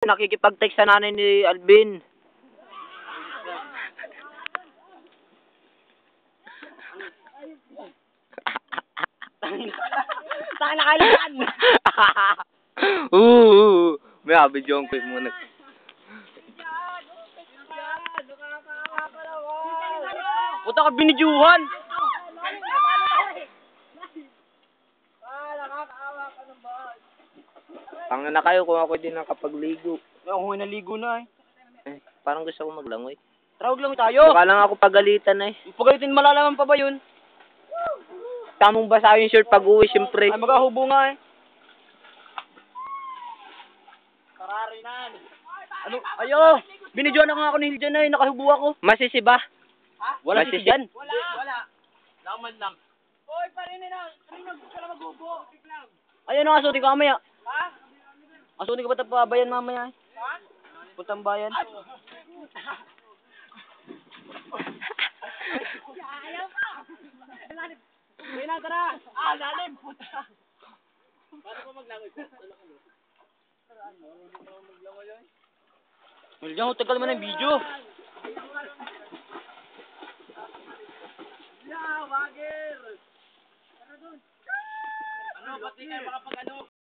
Nakikipag-text sa nanay ni Alvin. Saan nakalitan? May abidyo ang quick muna. Puta ka binidyuhan. Tangin na kayo kung ako din nakapagligo. Ako nga naligo na Parang gusto ko maglangoy. Trawag lang tayo. Baka lang ako pagalitan Pagalitin malalaman pa ba yun? Tamong basa yung shirt pag uwi, siyempre. Ay magkahubo nga Kararinan. Ano? Ayo! Binidyuhan na nga ako ni Hiljan nakahubo ako. Masisiba. Wala si Hiljan. Wala. Laman lang. Hoy, parinin na. Kanina gusto na maghubo. Ayun ang asuti ko mamaya. Ha? Asuti ko ba ito bayan mamaya? Ha? Puntang bayan. Ayaw pa. Kaya na, tara. Lalim. Puta. Paano ko maglangoy? Hiljan, tagal mo na yung video. Wagir. Ano, pati kayo makapag ano?